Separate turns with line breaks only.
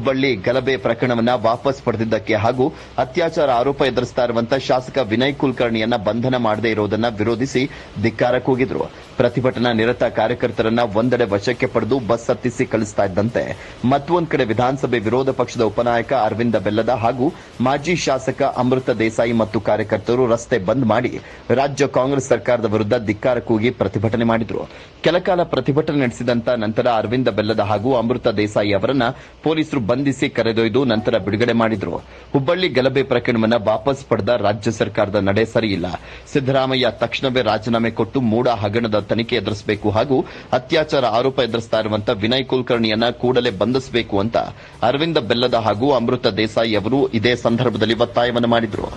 ಹುಬ್ಬಳ್ಳಿ ಗಲಭೆ ಪ್ರಕರಣವನ್ನ ವಾಪಸ್ ಪಡೆದಿದ್ದಕ್ಕೆ ಹಾಗೂ ಅತ್ಯಾಚಾರ ಆರೋಪ ಎದುರಿಸ್ತಾ ಇರುವಂತಹ ಶಾಸಕ ವಿನಯ್ ಕುಲಕರ್ಣಿಯನ್ನ ಬಂಧನ ಮಾಡದೇ ಇರುವುದನ್ನು ವಿರೋಧಿಸಿ ಧಿಕ್ಕಾರ ಕೂಗಿದ್ರು. ಪ್ರತಿಭಟನಾ ನಿರತ ಕಾರ್ಯಕರ್ತರನ್ನ ಒಂದೆಡೆ ವಶಕ್ಕೆ ಪಡೆದು ಬಸ್ ಹತ್ತಿಸಿ ಕಳಿಸ್ತಾ ಇದ್ದಂತೆ ಮತ್ತೊಂದು ಕಡೆ ವಿಧಾನಸಭೆ ವಿರೋಧ ಪಕ್ಷದ ಉಪನಾಯಕ ಅರವಿಂದ ಬೆಲ್ಲದ ಹಾಗೂ ಮಾಜಿ ಶಾಸಕ ಅಮೃತ ದೇಸಾಯಿ ಮತ್ತು ಕಾರ್ಯಕರ್ತರು ರಸ್ತೆ ಬಂದ್ ಮಾಡಿ ರಾಜ್ಯ ಕಾಂಗ್ರೆಸ್ ಸರ್ಕಾರದ ವಿರುದ್ಧ ಧಿಕ್ಕಾರ ಕೂಗಿ ಪ್ರತಿಭಟನೆ ಮಾಡಿದ್ರು. ಕೆಲಕಾಲ ಪ್ರತಿಭಟನೆ ನಡೆಸಿದಂತ ನಂತರ ಅರವಿಂದ ಬೆಲ್ಲದ ಹಾಗೂ ಅಮೃತ ದೇಸಾಯಿ ಅವರನ್ನ ಪೊಲೀಸರು ಬಂಧಿಸಿ ಕರೆದೊಯ್ದು ನಂತರ ಬಿಡುಗಡೆ ಮಾಡಿದ್ರು. ಹುಬ್ಬಳ್ಳಿ ಗಲಭೆ ಪ್ರಕರಣವನ್ನು ವಾಪಸ್ ಪಡೆದ ರಾಜ್ಯ ಸರ್ಕಾರದ ನಡೆ ಸರಿಯಿಲ್ಲ. ಸಿದ್ದರಾಮಯ್ಯ ತಕ್ಷಣವೇ ರಾಜೀನಾಮೆ ಕೊಟ್ಟು ಮೂಡ ಹಗರಣದ ತನಿಖೆ ಎದುರಿಸಬೇಕು ಹಾಗೂ ಅತ್ಯಾಚಾರ ಆರೋಪ ಎದುರಿಸ್ತಾ ಇರುವಂತಹ ವಿನಯ್ ಕುಲಕರ್ಣಿಯನ್ನ ಕೂಡಲೇ ಬಂಧಿಸಬೇಕು ಅಂತ ಅರವಿಂದ ಬೆಲ್ಲದ ಹಾಗೂ ಅಮೃತ ದೇಸಾಯಿ ಅವರು ಇದೇ ಸಂದರ್ಭದಲ್ಲಿ ಒತ್ತಾಯವನ್ನು ಮಾಡಿದರು.